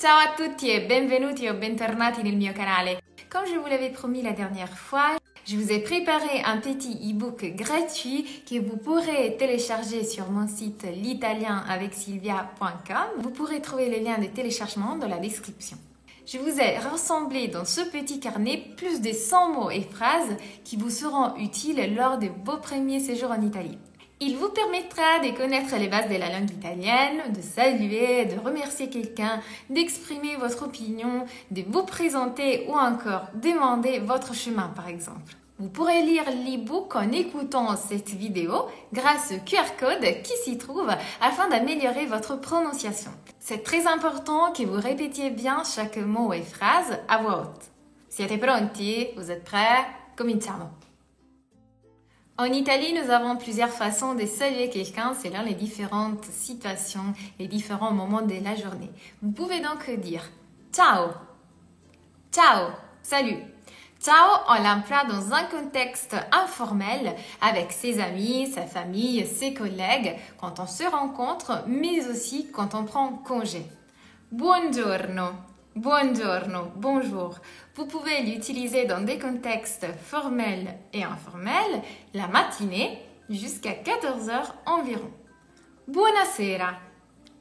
Ciao a tutti e benvenuti o bentornati nel mio canale. Comme je vous l'avais promis la dernière fois, je vous ai préparé un petit e-book gratuit que vous pourrez télécharger sur mon site l'italienavecsilvia.com. Vous pourrez trouver le lien de téléchargement dans la description. Je vous ai rassemblé dans ce petit carnet plus de 100 mots et phrases qui vous seront utiles lors de vos premiers séjours en Italie. Il vous permettra de connaître les bases de la langue italienne, de saluer, de remercier quelqu'un, d'exprimer votre opinion, de vous présenter ou encore demander votre chemin par exemple. Vous pourrez lire l'e-book en écoutant cette vidéo grâce au QR code qui s'y trouve afin d'améliorer votre prononciation. C'est très important que vous répétiez bien chaque mot et phrase à voix haute. Siete pronti? Vous êtes prêts? Cominciamo! En Italie, nous avons plusieurs façons de saluer quelqu'un selon les différentes situations, les différents moments de la journée. Vous pouvez donc dire ciao, ciao, salut. Ciao, on l'emploie dans un contexte informel avec ses amis, sa famille, ses collègues, quand on se rencontre, mais aussi quand on prend congé. Buongiorno. Buongiorno, bonjour. Vous pouvez l'utiliser dans des contextes formels et informels, la matinée jusqu'à 14h environ. Buonasera,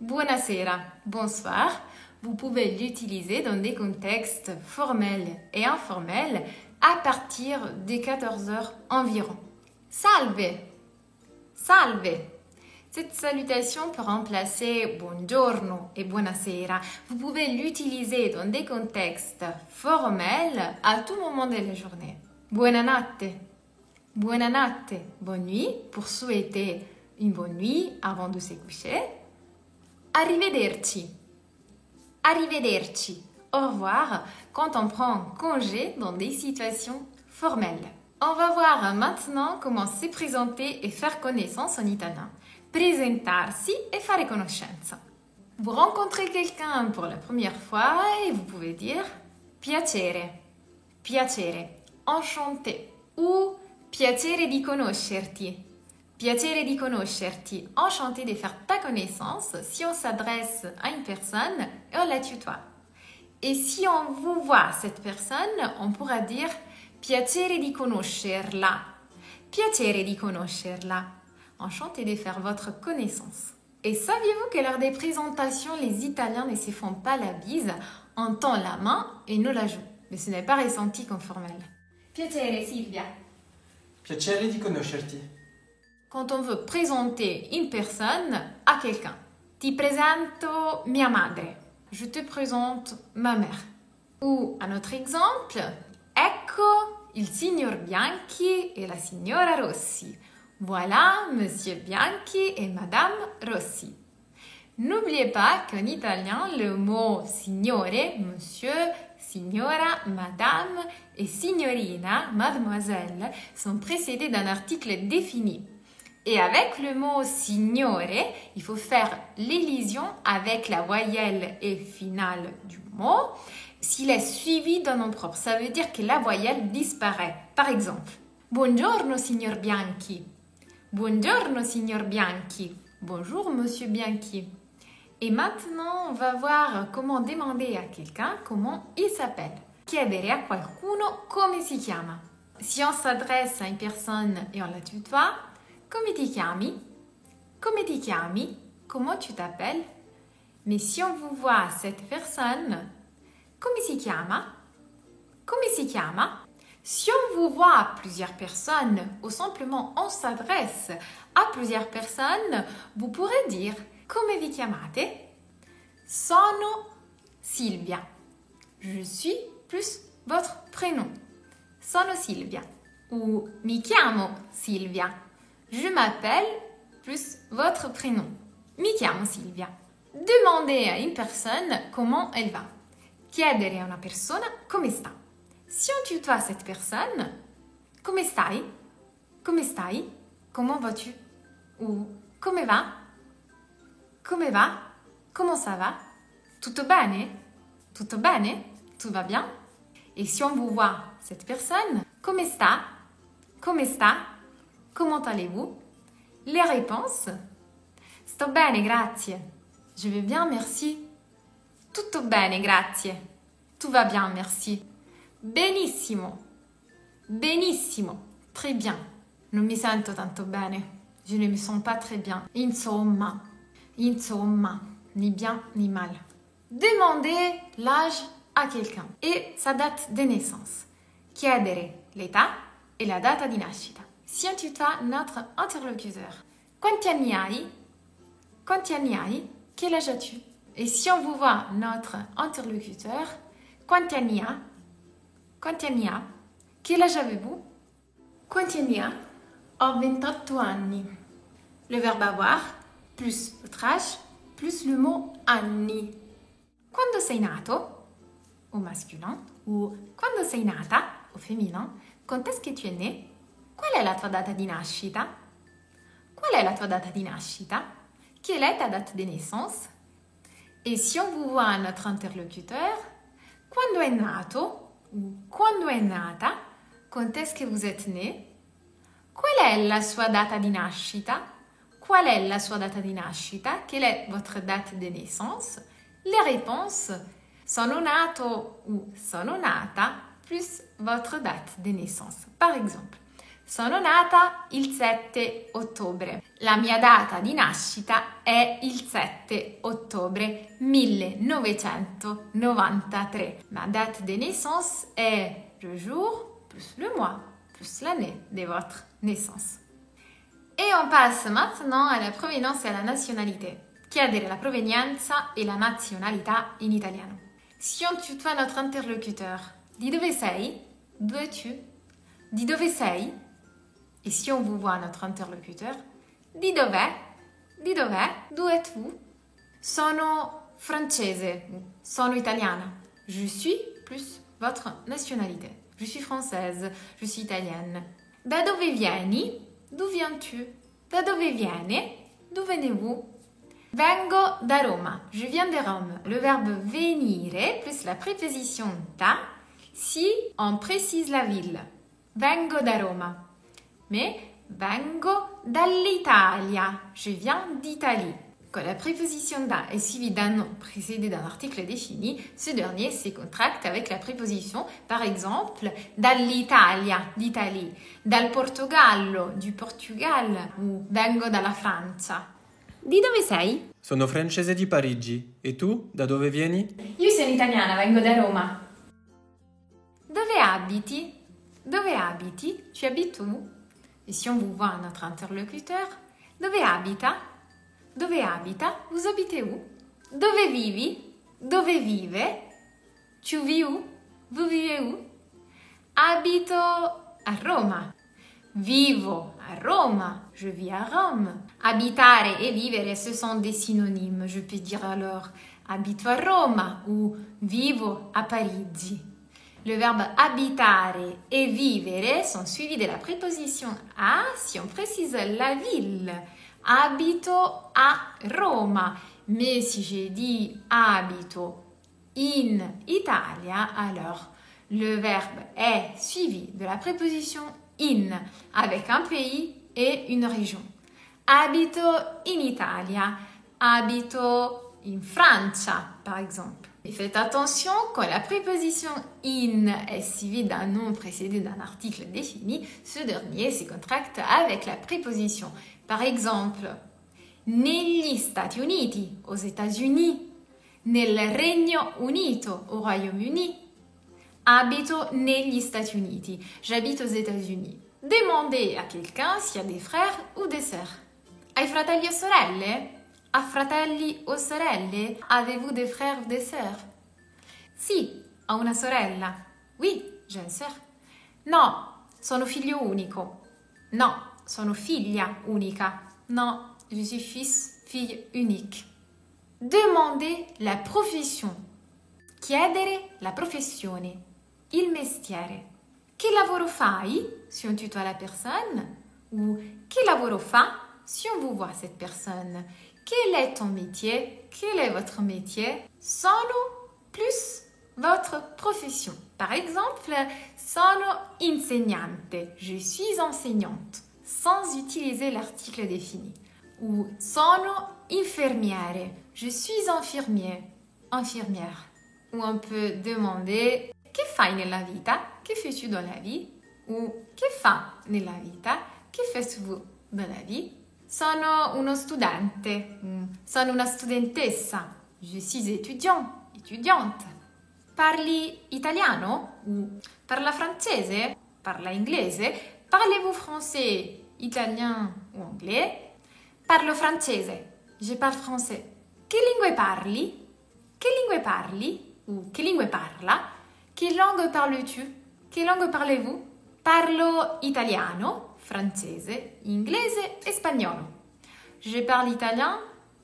buonasera, bonsoir. Vous pouvez l'utiliser dans des contextes formels et informels à partir de 14h environ. Salve, salve. Cette salutation peut remplacer buongiorno et buonasera. Vous pouvez l'utiliser dans des contextes formels à tout moment de la journée. Buonanotte, buonanotte, bonne nuit pour souhaiter une bonne nuit avant de se coucher. Arrivederci, arrivederci, au revoir quand on prend congé dans des situations formelles. On va voir maintenant comment se présenter et faire connaissance en italien. Presentarsi e fare conoscenza. Vous rencontrez quelqu'un pour la première fois et vous pouvez dire piacere, piacere, enchanté ou piacere di conoscerti, piacere di conoscerti, enchanté de faire ta connaissance si on s'adresse à une personne et on la tutoie. Et si on vous voit cette personne, on pourra dire piacere di conoscerla, piacere di conoscerla. Enchanté de faire votre connaissance. Et saviez-vous que lors des présentations, les Italiens ne se font pas la bise, on tend la main et nous la joue. Mais ce n'est pas ressenti comme formel. Piacere Silvia. Piacere di conoscerti. Quand on veut présenter une personne à quelqu'un. Ti presento mia madre. Je te présente ma mère. Ou un autre exemple. Ecco il signor Bianchi e la signora Rossi. Voilà, Monsieur Bianchi et Madame Rossi. N'oubliez pas qu'en italien, le mot signore, monsieur, signora, madame et signorina, mademoiselle, sont précédés d'un article défini. Et avec le mot signore, il faut faire l'élision avec la voyelle et finale du mot s'il est suivi d'un nom propre. Ça veut dire que la voyelle disparaît. Par exemple, Buongiorno, signor Bianchi. Buongiorno, signor Bianchi. Bonjour, monsieur Bianchi. Et maintenant, on va voir comment demander à quelqu'un comment il s'appelle. Chiedere a qualcuno come si chiama. Si on s'adresse à une personne et on la tutoie, come ti chiami? Come ti chiami? Comment tu t'appelles? Mais si on vous voit cette personne, come si chiama? Come si chiama? Si on vous voit plusieurs personnes ou simplement on s'adresse à plusieurs personnes, vous pourrez dire Come vi chiamate? Sono Silvia. Je suis plus votre prénom. Sono Silvia. Ou mi chiamo Silvia. Je m'appelle plus votre prénom. Mi chiamo Silvia. Demandez à une personne comment elle va. Chiedere a una persona come sta. Si on tutoie cette personne, come stai? Come stai? Comment vas-tu? Ou come va? Come va? Comment ça va? Tutto bene? Tutto bene? Tout va bien? Et si on vous voit cette personne, come sta? Come sta? Comment allez-vous? Les réponses: sto bene, grazie. Je vais bien, merci. Tutto bene, grazie. Tout va bien, merci. Benissimo. Benissimo. Très bien. Non mi sento tanto bene. Je ne me sens pas très bien. Insomma. Insomma. Ni bien ni mal. Demandez l'âge à quelqu'un et sa date de naissance. Chiedere l'età e la data di nascita. Si on tutoie notre interlocuteur. Quanti anni hai? Quanti anni hai? Quel âge as-tu? Et si on vous voit notre interlocuteur, quanti anni ha? Quanti anni ha? Quel âge avez-vous? Quanti anni ha? Ho 28 anni. Le verbe avoir, plus votre âge, plus le mot anni. Quando sei nato, au masculin, ou quando sei nata, au féminin, quand est-ce que tu es né? Qual è la tua data di nascita? Qual è la tua data di nascita? Quelle est ta date de naissance? Et si on vous voit notre interlocuteur, quando è nato ou quando è nata, quand est-ce que vous êtes né? Qual è la sua data di nascita? Qual è la sua data di nascita? Quelle est votre date de naissance? Les réponses sono nato ou sono nata plus votre date de naissance. Par exemple, sono nata il 7 ottobre. La mia data di nascita è il 7 ottobre 1993. Ma date de naissance est le jour plus le mois plus l'année de votre naissance. Et on passe maintenant à la provenance et à la nationalité. Chiedere la provenienza e la nazionalità in italiano. Si on tutoie notre interlocuteur, di dove sei? D'où es-tu? Di dove sei? Et si on vous voit notre interlocuteur, di dov'è? Di dov'è? D'où êtes-vous? Sono francese, sono italiana. Je suis plus votre nationalité. Je suis française, je suis italienne. Da dove vieni? D'où viens-tu? Da dove viene? D'où venez-vous? Vengo da Roma. Je viens de Rome. Le verbe venire plus la préposition da si on précise la ville. Vengo da Roma. Mais vengo dall'Italia. Je viens d'Italie. Quand la préposition da est suivie d'un nom précédé d'un article défini, ce dernier se contracte avec la préposition, par exemple, dall'Italia, d'Italie, dal Portogallo, du Portugal, ou vengo dalla Francia. Di dove sei? Sono francese di Parigi. E tu? Da dove vieni? Io sono italiana, vengo da Roma. Dove abiti? Dove abiti? Tu habites où? Et si on vous voit notre interlocuteur, dove abita? Dove abita? Vous habitez où? Dove vivi? Dove vive? Tu vis où? Vous vivez où? Abito a Roma. Vivo a Roma. Je vis à Rome. Abitare et vivere, ce sont des synonymes. Je peux dire alors abito a Roma ou vivo a Parigi. Le verbe abitare et vivere sont suivis de la préposition a si on précise la ville. Abito a Roma. Mais si j'ai dit abito in Italia, alors le verbe est suivi de la préposition in avec un pays et une région. Abito in Italia, abito in Francia, par exemple. Et faites attention, quand la préposition in est suivie d'un nom précédé d'un article défini, ce dernier se contracte avec la préposition. Par exemple, negli Stati Uniti, aux États-Unis, nel Regno Unito, au Royaume-Uni. Abito negli Stati Uniti, j'habite aux États-Unis. Demandez à quelqu'un s'il y a des frères ou des sœurs. Hai fratelli o sorelle? Ha fratelli o sorelle? Avez-vous des frères ou des sœurs? Sì, ho una sorella. Oui, j'ai une sœur. No, sono figlio unico. No, sono figlia unica. Non, je suis fils, fille unique. Demandez la profession. Chiedere la professione. Il mestiere. Che lavoro fai? Si on tutoie la personne. Ou che lavoro fa? Si on vous voit cette personne. Quel est ton métier? Quel est votre métier? Sono plus votre profession. Par exemple, sono insegnante. Je suis enseignante. Sans utiliser l'article défini. Ou sono infermiere. Je suis infirmier. infirmière. Ou on peut demander che fai nella vita? Che fais-tu dans la vie? Ou che fa nella vita? Che faites-vous dans la vie? Sono uno studente. Sono una studentessa. Je suis étudiant, étudiante. Parli italiano? Ou parla francese? Parla inglese? Parlez-vous français, italien ou anglais? Parlo francese. Je parle français. Che lingue parli? Che lingue parli? Ou che lingue parla? Che langue parles-tu? Che langue parlez-vous? Parlo italiano, francese, inglese e spagnolo. Je parle italien,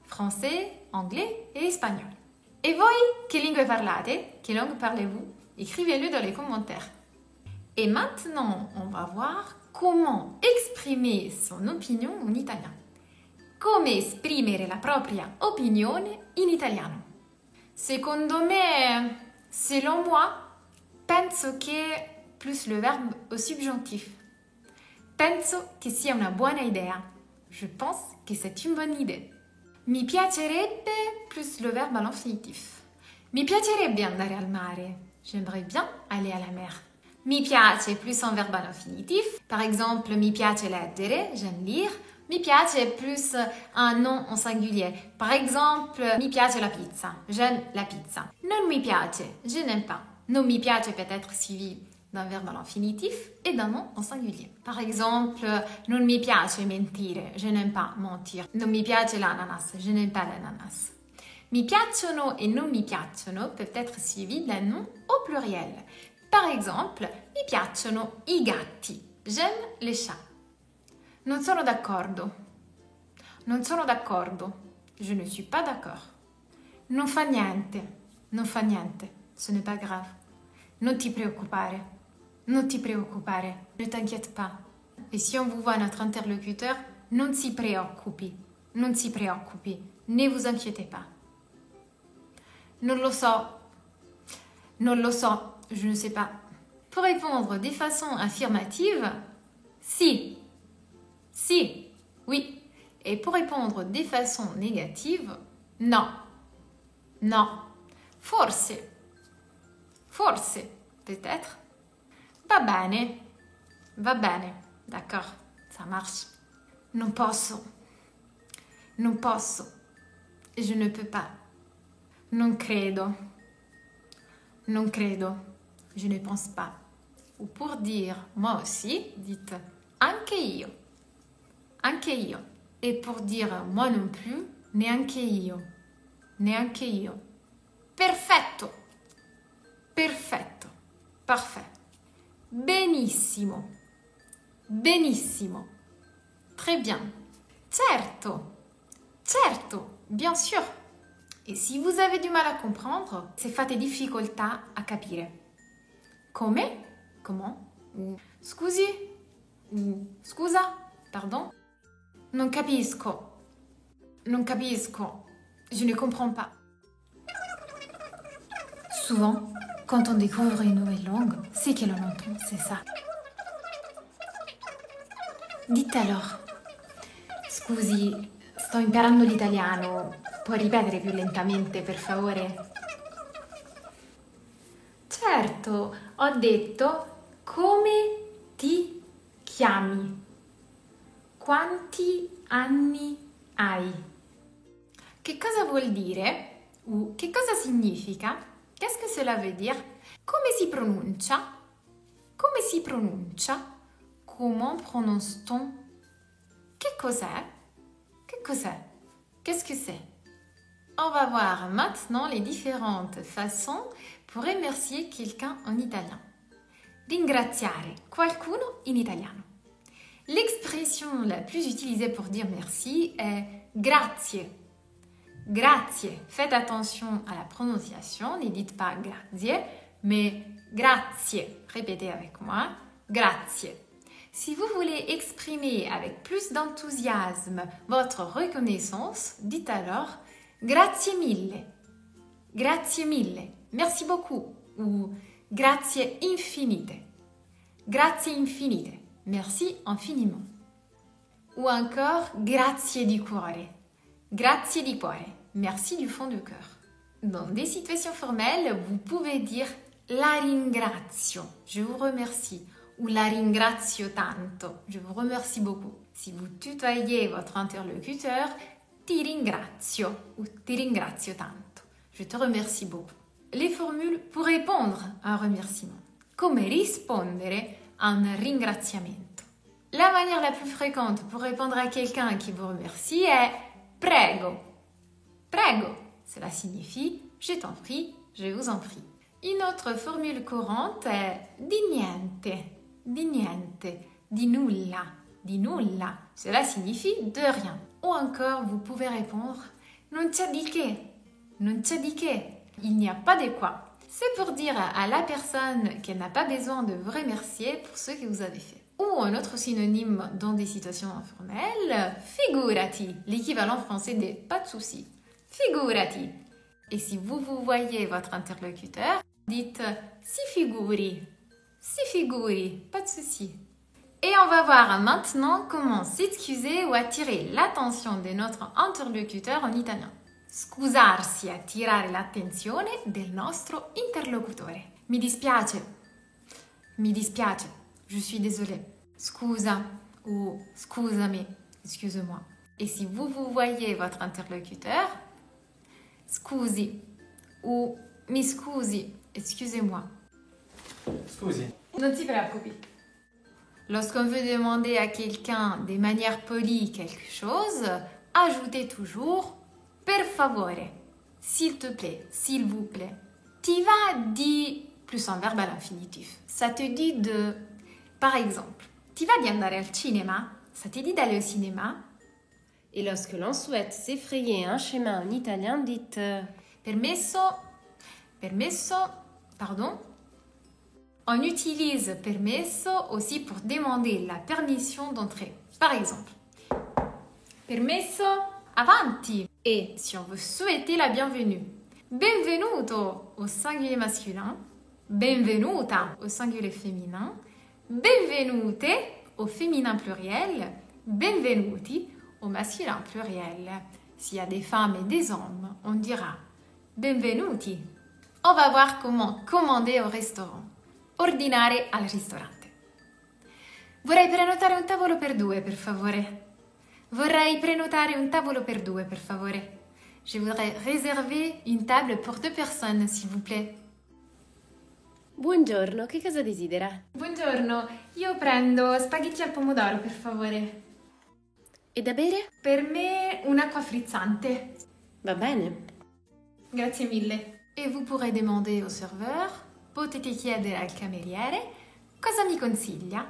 français, anglais et espagnol. Et voi, che lingue parlate? Che langue parlez-vous? Écrivez-le dans les commentaires. Et maintenant, on va voir comment exprimer son opinion en italien. Come esprimere la propria opinione in italiano. Secondo me, selon moi, penso che plus le verbe au subjonctif. Penso che sia una buona idea. Je pense que c'est une bonne idée. Mi piacerebbe plus le verbe à l'infinitif. Mi piacerebbe andare al mare. J'aimerais bien aller à la mer. Mi piace plus un verbe à l'infinitif. Par exemple, mi piace leggere, j'aime lire. Mi piace plus un nom en singulier. Par exemple, mi piace la pizza, j'aime la pizza. Non mi piace, je n'aime pas. Non mi piace peut être suivi d'un verbe à l'infinitif et d'un nom en singulier. Par exemple, non mi piace mentire, je n'aime pas mentir. Non mi piace l'ananas, je n'aime pas l'ananas. Mi piacciono et non mi piacciono peuvent être suivis d'un nom au pluriel. Par exemple, mi piacciono i gatti, j'aime les chats. Non sono d'accordo. Non sono d'accordo. Je ne suis pas d'accord. Non fa niente. Non fa niente. Ce n'est pas grave. Non ti preoccupare. Non ti preoccupare. Ne t'inquiète pas. Et si on vous voit notre interlocuteur, non si preoccupi. Non si preoccupi. Ne vous inquiétez pas. Non lo so. Non lo so. Je ne sais pas. Pour répondre de façon affirmative, si. Si, oui. Et pour répondre de façon négative, non. Non. Forse. Forse, peut-être. Va bene. Va bene. D'accord, ça marche. Non posso. Non posso. Je ne peux pas. Non credo. Non credo. Je ne pense pas. Ou pour dire moi aussi, dites anche io. Anche io. Et pour dire moi non plus, neanche io. Neanche io. Perfetto. Perfetto. Parfait. Benissimo. Benissimo. Très bien. Certo. Certo. Bien sûr. Et si vous avez du mal à comprendre, se fate difficoltà a capire. Come? Comment? Ou scusi? Ou scusa? Pardon? Non capisco. Non capisco. Je ne comprends pas. Souvent, quand on découvre une nouvelle langue, c'est que l'on entend, c'est ça. Dites alors. Scusi, sto imparando l'italiano. Puoi ripetere più lentamente, per favore? Certo, ho detto come ti chiami. Quanti anni hai? Che cosa vuol dire? Ou che cosa significa? Qu'est-ce que cela veut dire? Come si pronuncia? Come si pronuncia? Comment prononce-t-on? Che cos'è? Che cos'è? Qu'est-ce que c'est? On va voir maintenant les différentes façons pour remercier quelqu'un en italien. Ringraziare qualcuno in italiano. L'expression la plus utilisée pour dire merci est grazie. Grazie. Faites attention à la prononciation, ne dites pas grazie, mais grazie. Répétez avec moi, grazie. Si vous voulez exprimer avec plus d'enthousiasme votre reconnaissance, dites alors grazie mille. Grazie mille. Merci beaucoup. Ou grazie infinite. Grazie infinite. Merci infiniment. Ou encore grazie di cuore. Grazie di cuore. Merci du fond du cœur. Dans des situations formelles, vous pouvez dire la ringrazio, je vous remercie, ou la ringrazio tanto, je vous remercie beaucoup. Si vous tutoyez votre interlocuteur, ti ringrazio ou ti ringrazio tanto, je te remercie beaucoup. Les formules pour répondre à un remerciement. Come rispondere a un ringraziamento. La manière la plus fréquente pour répondre à quelqu'un qui vous remercie est prego. Prego, cela signifie je t'en prie, je vous en prie. Une autre formule courante est di niente, di niente, di nulla, di nulla. Cela signifie de rien. Ou encore, vous pouvez répondre non c'è di che, non c'è di che. Il n'y a pas de quoi. C'est pour dire à la personne qu'elle n'a pas besoin de vous remercier pour ce que vous avez fait. Ou un autre synonyme dans des situations informelles, figurati, l'équivalent français de pas de souci. Figurati. Et si vous voyez votre interlocuteur, dites si figuri, pas de souci. Et on va voir maintenant comment s'excuser ou attirer l'attention de notre interlocuteur en italien. Scusarsi e attirare l'attenzione del nostro interlocutore. Mi dispiace, je suis désolée. Scusa ou scusami, excuse-moi. Et si vous voyez votre interlocuteur, scusi ou mi scusi, excusez-moi. Scusi. Non si preoccupi. Lorsqu'on veut demander à quelqu'un de manière polie quelque chose, ajoutez toujours per favore, s'il te plaît, s'il vous plaît. Ti va di plus un verbe à l'infinitif. Ça te dit de, par exemple, ti va di andare al cinema? Ça te dit d'aller au cinéma? Et lorsque l'on souhaite s'effrayer un chemin en italien, dites permesso, pardon. On utilise permesso aussi pour demander la permission d'entrer. Par exemple, permesso, avanti. Et si on veut souhaiter la bienvenue, benvenuto au singulier masculin, benvenuta au singulier féminin, benvenute au féminin pluriel, benvenuti au masculin pluriel. S'il y a des femmes et des hommes, on dira benvenuti. On va voir comment commander au restaurant. Ordinare al ristorante. Vorrei prenotare un tavolo per due, per favore. Vorrei prenotare un tavolo per due, per favore. Je voudrais réserver une table pour deux personnes, s'il vous plaît. buongiorno, che cosa desidera? Buongiorno, io prendo spaghetti al pomodoro, per favore. E da bere? Per me un'acqua frizzante. Va bene. Grazie mille. Et vous pourrez demander au serveur, potete chiedere al cameriere, cosa mi consiglia?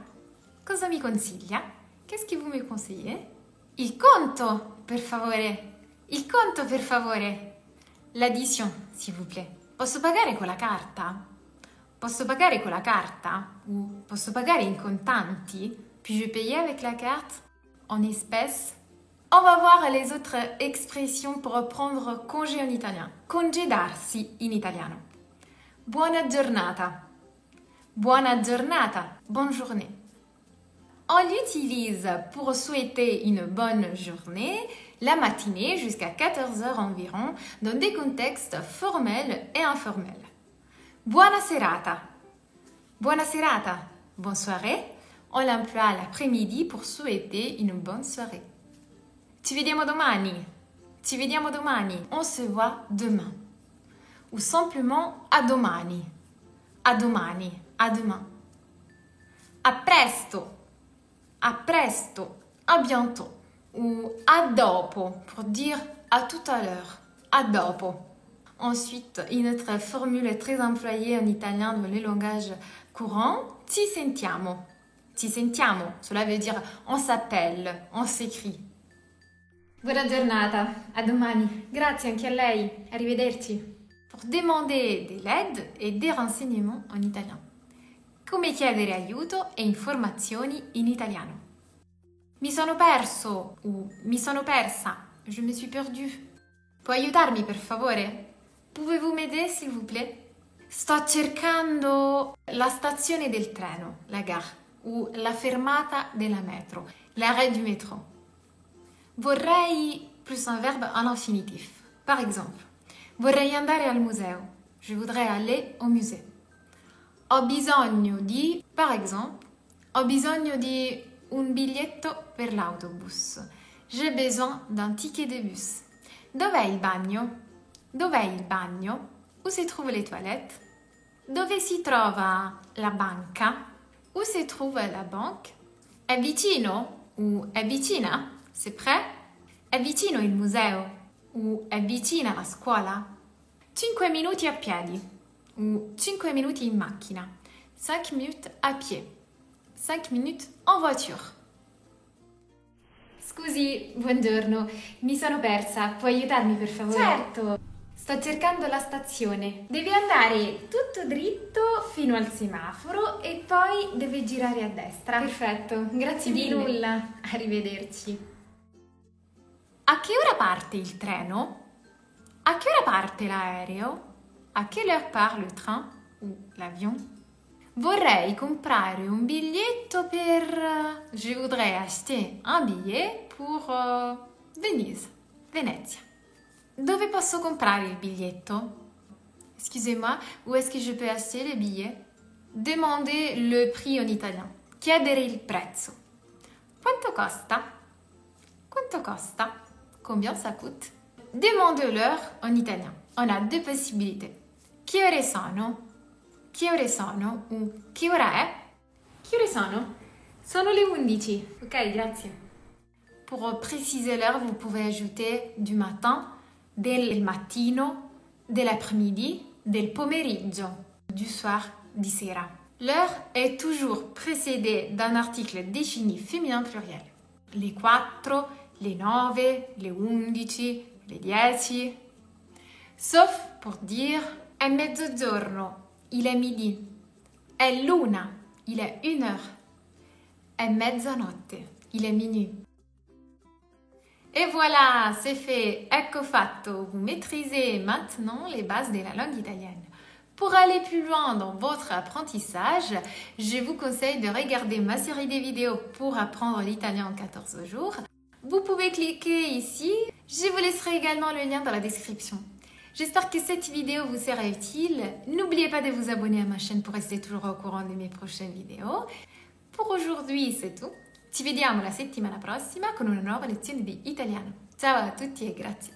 Cosa mi consiglia? Qu'est-ce que vous me conseillez? Il conto, per favore. Il conto, per favore. L'addition, s'il vous plaît. Posso pagare con la carta? Posso pagare con la carta? Ou posso pagare in contanti? Puis-je payer avec la carte? En espèces? On va voir les autres expressions pour reprendre congé en italien. Congedarsi in italiano. Buona giornata. Buona giornata. Bonne journée. On l'utilise pour souhaiter une bonne journée la matinée jusqu'à 14h environ dans des contextes formels et informels. Buona serata. Buona serata. Bonne soirée. On l'emploie l'après-midi pour souhaiter une bonne soirée. Ci vediamo domani. Ci vediamo domani. On se voit demain. Ou simplement a domani. A domani. A demain. A presto. A presto. A bientôt. Ou a dopo pour dire à tout à l'heure. A dopo. Ensuite, une autre formule très employée en italien dans le langage courant, ci sentiamo. Ci sentiamo, cela veut dire on s'appelle, on s'écrit. Buona giornata, a domani. Grazie anche a lei, arrivederci. Pour demander de l'aide et des renseignements en italien. Come chiedere aiuto e informazioni in italiano. Mi sono perso ou mi sono persa, je me suis perdue. Può aiutarmi per favore? Pouvez-vous m'aider s'il vous plaît? Sto cercando la stazione del treno, la gare, ou la fermata della metro, l'arrêt du métro. Vorrei plus un verbe à l'infinitif. Par exemple, Vorrei andare al museo. Je voudrais aller au musée. Ho bisogno di, par exemple, ho bisogno di un biglietto per l'autobus. J'ai besoin d'un ticket de bus. Dov'è il bagno? Dov'è il bagno? Où se trouvent les toilettes? Dove si trova la banca? Où se trouve la banque? È vicino ou è vicina? C'est près? È vicino il museo? O è vicina la scuola? 5 minuti a piedi ou 5 minuti in macchina. 5 minutes à pied. 5 minutes en voiture. Scusi, buongiorno, mi sono persa, puoi aiutarmi per favore? Certo! Sto cercando la stazione. Devi andare tutto dritto fino al semaforo e poi devi girare a destra. Perfetto, grazie mille. Di nulla, arrivederci. A che ora parte il treno? A che ora parte l'aereo? A quelle heure part le train ou l'avion? Vorrei comprare un biglietto per... Je voudrais acheter un billet pour Venise, Venezia. Dove posso comprare il biglietto? Excusez-moi, où est-ce que je peux acheter le billet? Demandez le prix en italien. Chiedere il prezzo. Quanto costa? Quanto costa? Combien ça coûte? Demandez l'heure en italien. On a deux possibilités. Che ore sono? Che ore sono? Ou che ora è? Che ore sono? Sono le 11. Ok, grazie. Pour préciser l'heure, vous pouvez ajouter du matin, del mattino, dell'après-midi, del pomeriggio, du soir, di sera. L'heure est toujours précédée d'un article défini féminin pluriel. Les 4, les 9, les 11, les 10. Sauf pour dire è mezzogiorno, il è midi. È l'una, il est 1h. È mezzanotte, il est minuit. Et voilà, c'est fait, ecco fatto. Vous maîtrisez maintenant les bases de la langue italienne. Pour aller plus loin dans votre apprentissage, je vous conseille de regarder ma série de vidéos pour apprendre l'italien en 14 jours. Vous pouvez cliquer ici. Je vous laisserai également le lien dans la description. J'espère que cette vidéo vous sera utile. N'oubliez pas de vous abonner à ma chaîne pour rester toujours au courant de mes prochaines vidéos. Pour aujourd'hui, c'est tout. Ci vediamo la settimana prossima con una nuova lezione di italiano. Ciao a tutti e grazie!